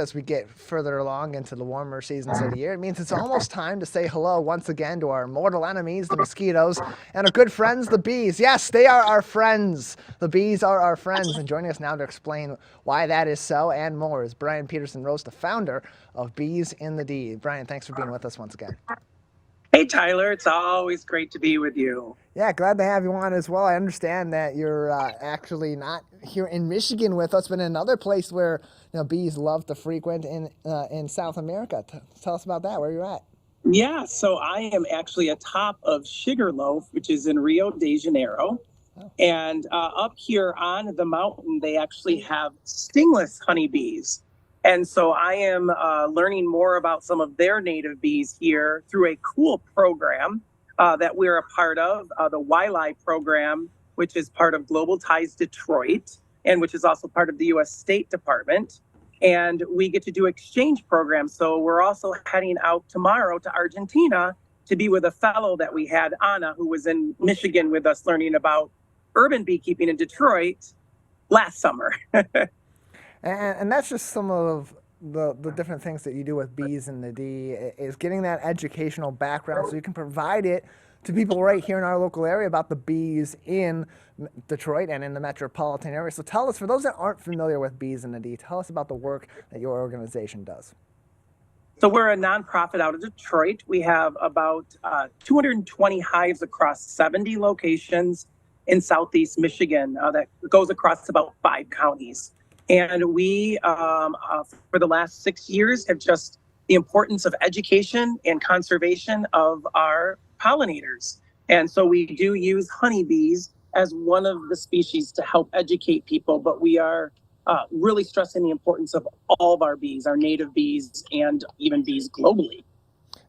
as we get further along into the warmer seasons of the year. It means it's almost time to say hello once again to our mortal enemies, the mosquitoes, and our good friends, the bees. Yes, they are our friends. The bees are our friends. And joining us now to explain why that is so and more is Brian Peterson-Roest, the founder of Bees in the D. Brian, thanks for being with us once again. Hey, Tyler, it's always great to be with you. Yeah, glad to have you on as well. I understand that you're actually not here in Michigan with us, but in another place where bees love to frequent in South America. Tell us about that. Where you're at? Yeah, so I am actually atop of Sugarloaf, which is in Rio de Janeiro. Oh. And up here on the mountain, they actually have stingless honeybees. And so I am learning more about some of their native bees here through a cool program that we're a part of, the YLI program, which is part of Global Ties Detroit, and which is also part of the U.S. State Department. And we get to do exchange programs. So we're also heading out tomorrow to Argentina to be with a fellow that we had, Anna, who was in Michigan with us learning about urban beekeeping in Detroit last summer. And that's just some of the different things that you do with Bees in the D, is getting that educational background so you can provide it to people right here in our local area about the bees in Detroit and in the metropolitan area. So tell us, for those that aren't familiar with Bees in the D, tell us about the work that your organization does. So we're a nonprofit out of Detroit. We have about 220 hives across 70 locations in Southeast Michigan that goes across about 5 counties. And we, for the last 6 years, have just the importance of education and conservation of our pollinators. And so we do use honeybees as one of the species to help educate people, but we are really stressing the importance of all of our bees, our native bees, and even bees globally.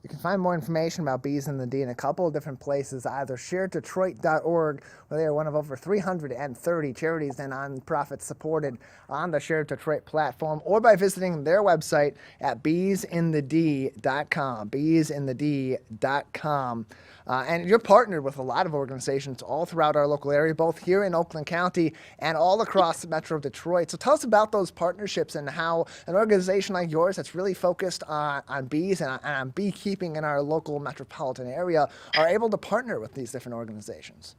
You can find more information about Bees in the D in a couple of different places, either sharedetroit.org, where they are one of over 330 charities and nonprofits supported on the Share Detroit platform, or by visiting their website at beesinthed.com, beesinthed.com. And you're partnered with a lot of organizations all throughout our local area, both here in Oakland County and all across Metro Detroit. So tell us about those partnerships and how an organization like yours that's really focused on bees and on beekeeping in our local metropolitan area are able to partner with these different organizations.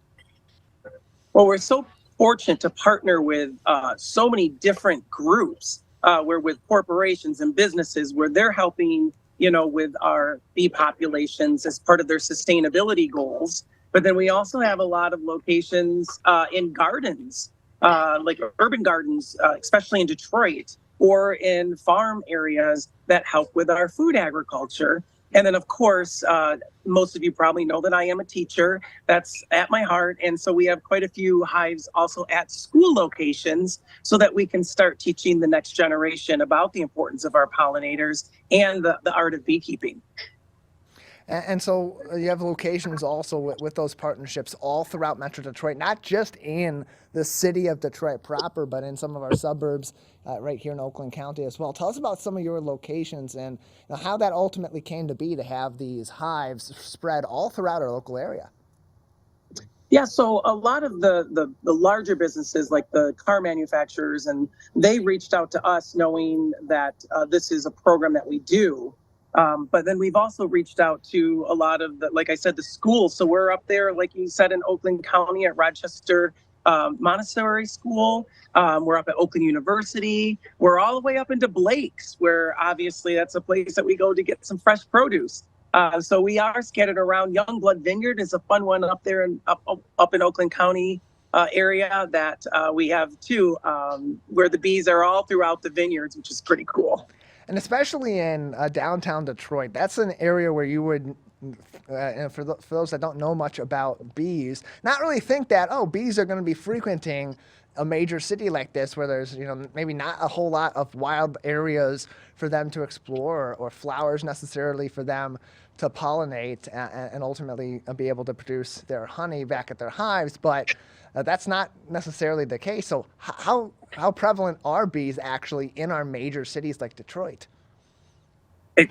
Well, we're so fortunate to partner with so many different groups. We're with corporations and businesses where they're helping with our bee populations as part of their sustainability goals. But then we also have a lot of locations in gardens, like urban gardens, especially in Detroit, or in farm areas that help with our food agriculture. And then, of course, most of you probably know that I am a teacher. That's at my heart. And so we have quite a few hives also at school locations so that we can start teaching the next generation about the importance of our pollinators and the art of beekeeping. And so you have locations also with those partnerships all throughout Metro Detroit, not just in the city of Detroit proper, but in some of our suburbs right here in Oakland County as well. Tell us about some of your locations and how that ultimately came to be to have these hives spread all throughout our local area. Yeah, so a lot of the larger businesses like the car manufacturers, and they reached out to us knowing that this is a program that we do. But then we've also reached out to a lot of like I said, the schools. So we're up there, like you said, in Oakland County at Rochester Montessori School. We're up at Oakland University. We're all the way up into Blake's, where obviously that's a place that we go to get some fresh produce. So we are scattered around. Youngblood Vineyard is a fun one up there up in Oakland County area that we have too, where the bees are all throughout the vineyards, which is pretty cool. And especially in downtown Detroit, that's an area where you would, for those that don't know much about bees, not really think that, bees are going to be frequenting a major city like this where there's, maybe not a whole lot of wild areas for them to explore or flowers necessarily for them to pollinate and ultimately be able to produce their honey back at their hives. But that's not necessarily the case. So how prevalent are bees actually in our major cities like Detroit?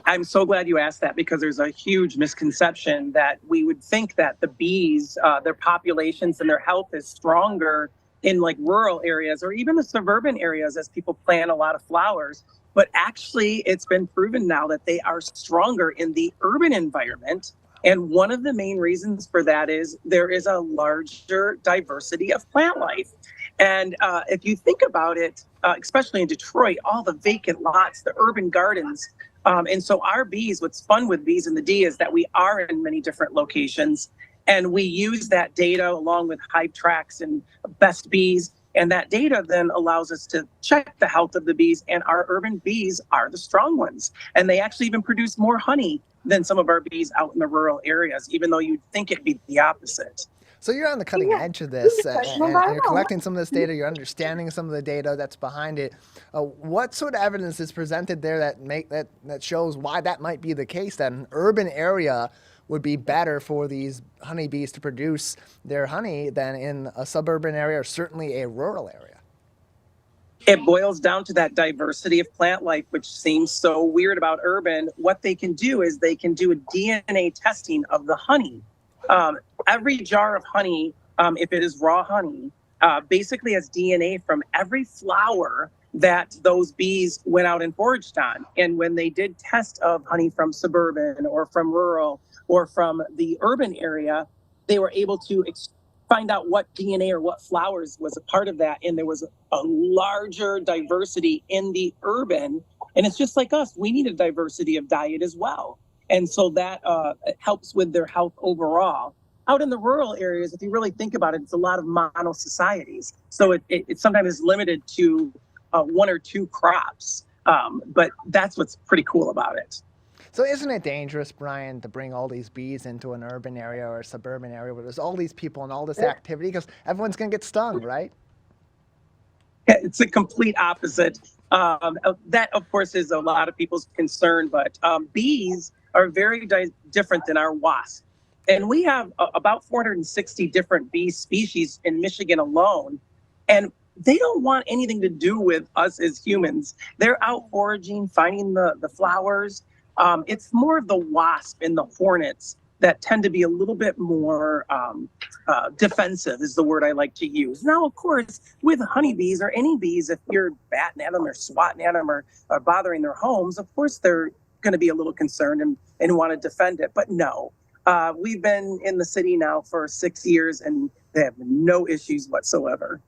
I'm so glad you asked that, because there's a huge misconception that we would think that the bees, their populations and their health is stronger in like rural areas or even the suburban areas as people plant a lot of flowers. but actually it's been proven now that they are stronger in the urban environment. And one of the main reasons for that is there is a larger diversity of plant life. And if you think about it, especially in Detroit, all the vacant lots, the urban gardens. And so our bees, what's fun with Bees in the D is that we are in many different locations. And we use that data along with hive tracks and best bees. And that data then allows us to check the health of the bees. And our urban bees are the strong ones. And they actually even produce more honey than some of our bees out in the rural areas, even though you'd think it'd be the opposite. So you're on the cutting edge of this, and you're collecting some of this data. You're understanding some of the data that's behind it. What sort of evidence is presented there that shows why that might be the case? That an urban area would be better for these honeybees to produce their honey than in a suburban area or certainly a rural area. It boils down to that diversity of plant life, which seems so weird about urban. What they can do is they can do a DNA testing of the honey. Every jar of honey, if it is raw honey, basically has DNA from every flower that those bees went out and foraged on. And when they did test of honey from suburban or from rural or from the urban area, they were able to find out what DNA or what flowers was a part of that. And there was a larger diversity in the urban. And it's just like us, we need a diversity of diet as well. And so that helps with their health overall. Out in the rural areas, if you really think about it, it's a lot of mono societies. So it sometimes is limited to one or two crops. But that's what's pretty cool about it. So isn't it dangerous, Brian, to bring all these bees into an urban area or a suburban area where there's all these people and all this activity? Because everyone's going to get stung, right? It's a complete opposite. That, of course, is a lot of people's concern. But bees are very different than our wasps. And we have about 460 different bee species in Michigan alone. And they don't want anything to do with us as humans. They're out foraging, finding the flowers. It's more of the wasp and the hornets that tend to be a little bit more defensive is the word I like to use. Now, of course, with honeybees or any bees, if you're batting at them or swatting at them or bothering their homes, of course, they're going to be a little concerned and want to defend it. But no, we've been in the city now for 6 years and they have no issues whatsoever.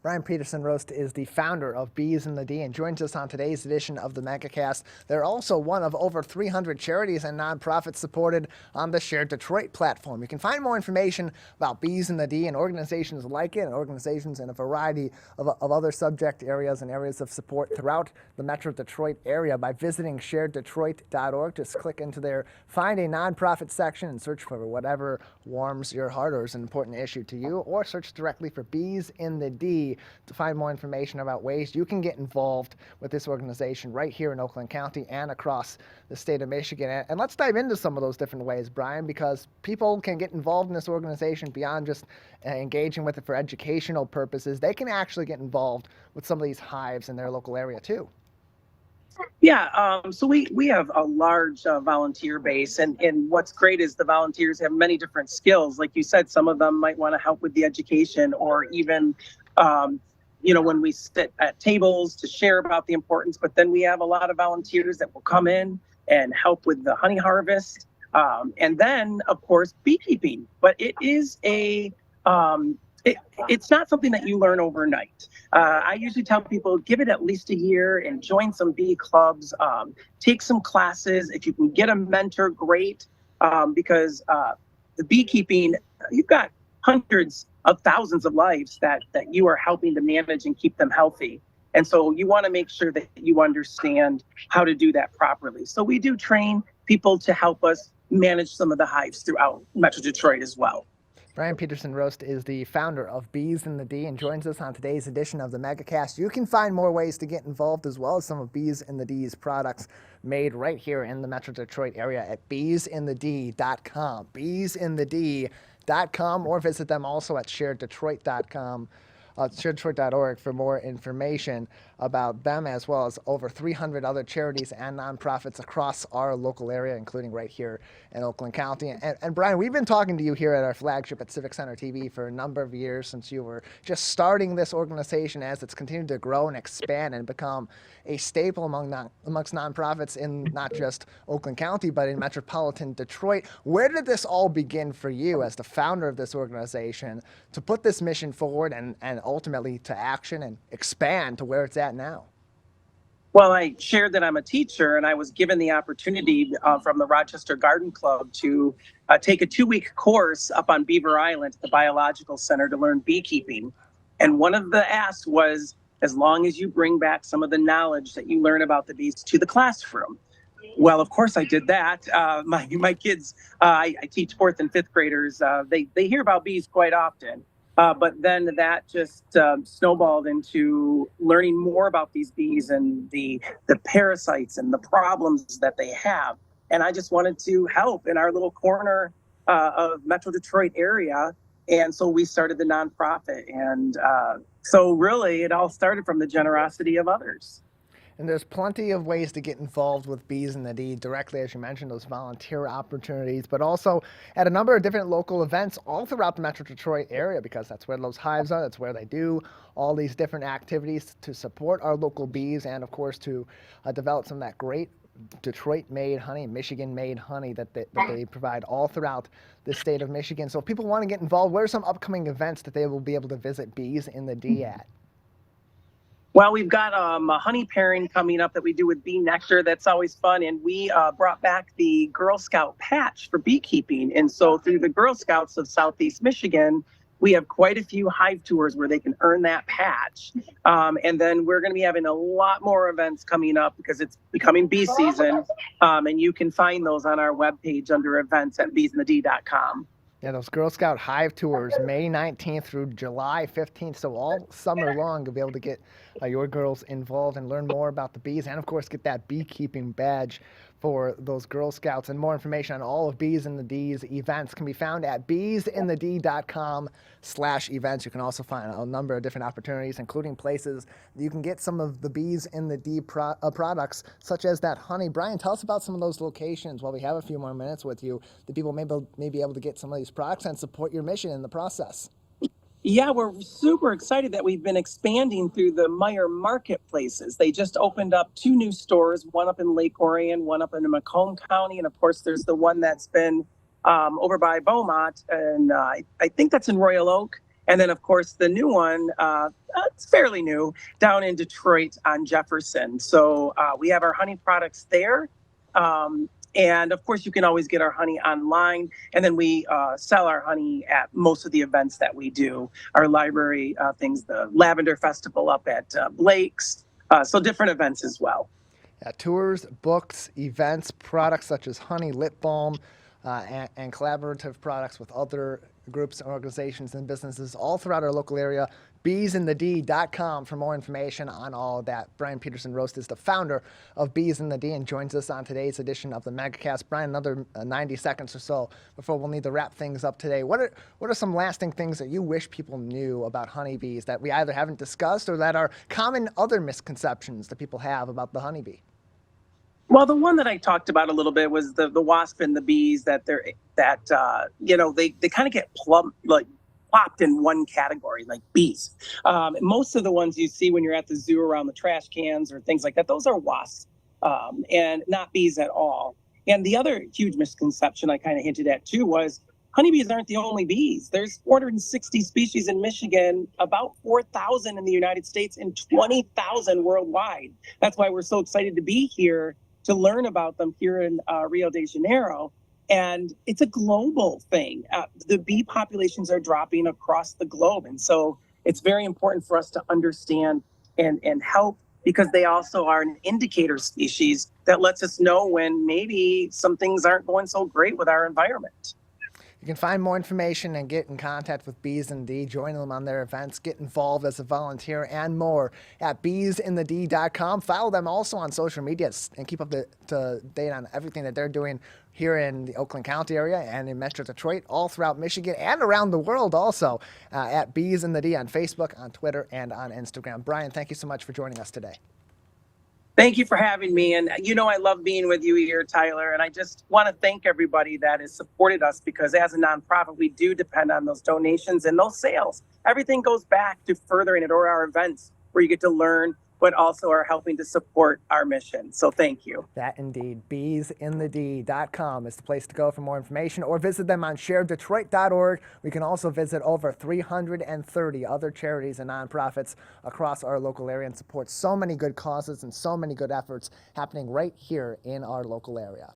Brian Peterson-Roest is the founder of Bees in the D and joins us on today's edition of the Megacast. They're also one of over 300 charities and nonprofits supported on the Shared Detroit platform. You can find more information about Bees in the D and organizations like it and organizations in a variety of other subject areas and areas of support throughout the Metro Detroit area by visiting shareddetroit.org. Just click into their Find a Nonprofit section and search for whatever warms your heart or is an important issue to you, or search directly for Bees in the D to find more information about ways you can get involved with this organization right here in Oakland County and across the state of Michigan. And let's dive into some of those different ways, Brian, because people can get involved in this organization beyond just engaging with it for educational purposes. They can actually get involved with some of these hives in their local area too. Yeah, so we have a large volunteer base, and what's great is the volunteers have many different skills. Like you said, some of them might want to help with the education or even when we sit at tables to share about the importance, but then we have a lot of volunteers that will come in and help with the honey harvest. And then, of course, beekeeping. But it is it's not something that you learn overnight. I usually tell people, give it at least a year and join some bee clubs, take some classes. If you can get a mentor, great, because the beekeeping, you've got hundreds of thousands of lives that you are helping to manage and keep them healthy. And so you want to make sure that you understand how to do that properly. So we do train people to help us manage some of the hives throughout Metro Detroit as well. Brian Peterson-Roest is the founder of Bees in the D and joins us on today's edition of the Megacast. You can find more ways to get involved as well as some of Bees in the D's products made right here in the Metro Detroit area at beesinthed.com. beesinthed.com, or visit them also at shareddetroit.com. shareddetroit.org for more information. about them, as well as over 300 other charities and nonprofits across our local area, including right here in Oakland County. And Brian, we've been talking to you here at our flagship at Civic Center TV for a number of years, since you were just starting this organization, as it's continued to grow and expand and become a staple amongst nonprofits in not just Oakland County, but in metropolitan Detroit. Where did this all begin for you as the founder of this organization to put this mission forward and ultimately to action and expand to where it's at now? Well, I shared that I'm a teacher, and I was given the opportunity from the Rochester Garden Club to take a 2-week course up on Beaver Island at the Biological Center to learn beekeeping. And one of the asks was, as long as you bring back some of the knowledge that you learn about the bees to the classroom. Well, of course I did that. My kids, I teach 4th and 5th graders. They hear about bees quite often. But then that just snowballed into learning more about these bees and the parasites and the problems that they have. And I just wanted to help in our little corner of Metro Detroit area. And so we started the nonprofit. And so really it all started from the generosity of others. And there's plenty of ways to get involved with Bees in the D directly, as you mentioned, those volunteer opportunities, but also at a number of different local events all throughout the Metro Detroit area, because that's where those hives are. That's where they do all these different activities to support our local bees and, of course, to develop some of that great Detroit-made honey, Michigan-made honey that they provide all throughout the state of Michigan. So if people want to get involved, what are some upcoming events that they will be able to visit Bees in the D at? Well, we've got a honey pairing coming up that we do with bee nectar. That's always fun. And we brought back the Girl Scout patch for beekeeping. And so through the Girl Scouts of Southeast Michigan, we have quite a few hive tours where they can earn that patch. And then we're going to be having a lot more events coming up because it's becoming bee season. And you can find those on our webpage under events at beesinthed.com. Yeah, those Girl Scout hive tours, May 19th through July 15th. So all summer long, you'll be able to get your girls involved and learn more about the bees, and of course get that beekeeping badge for those Girl Scouts. And more information on all of Bees in the D's events can be found at beesinthed.com/events. You can also find a number of different opportunities, including places that you can get some of the Bees in the D products, such as that honey. Brian, tell us about some of those locations while we have a few more minutes with you, that people may be able to get some of these products and support your mission in the process. Yeah, we're super excited that we've been expanding through the Meyer marketplaces. They just opened up 2 new stores, one up in Lake Orion, one up in Macomb County. And of course, there's the one that's been over by Beaumont. And I think that's in Royal Oak. And then, of course, the new one, it's fairly new, down in Detroit on Jefferson. So we have our honey products there. And of course, you can always get our honey online. And then we sell our honey at most of the events that we do. Our library things, the Lavender Festival up at Blake's. So different events as well. Tours, books, events, products such as honey, lip balm, and collaborative products with other groups, organizations, and businesses all throughout our local area. beesinthed.com for more information on all of that. Brian Peterson-Roest is the founder of Bees in the D and joins us on today's edition of the Megacast. Brian, another 90 seconds or so before we'll need to wrap things up today. What are some lasting things that you wish people knew about honeybees that we either haven't discussed or that are common other misconceptions that people have about the honeybee? Well, the one that I talked about a little bit was the wasp and the bees, that they kind of get plopped in one category, like bees. Most of the ones you see when you're at the zoo around the trash cans or things like that, those are wasps and not bees at all. And the other huge misconception I kind of hinted at too was honeybees aren't the only bees. There's 460 species in Michigan, about 4,000 in the United States, and 20,000 worldwide. That's why we're so excited to be here to learn about them here in Rio de Janeiro. And it's a global thing. The bee populations are dropping across the globe. And so it's very important for us to understand and help, because they also are an indicator species that lets us know when maybe some things aren't going so great with our environment. You can find more information and get in contact with Bees in the D, join them on their events, get involved as a volunteer, and more at beesinthed.com. Follow them also on social media and keep up to date on everything that they're doing here in the Oakland County area and in Metro-Detroit, all throughout Michigan and around the world also, at Bees in the D on Facebook, on Twitter, and on Instagram. Brian, thank you so much for joining us today. Thank you for having me. And I love being with you here, Tyler. And I just want to thank everybody that has supported us, because as a nonprofit, we do depend on those donations and those sales. Everything goes back to furthering it, or our events where you get to learn, but also are helping to support our mission. So thank you. That indeed. Beesinthed.com is the place to go for more information, or visit them on sharedetroit.org. We can also visit over 330 other charities and nonprofits across our local area and support so many good causes and so many good efforts happening right here in our local area.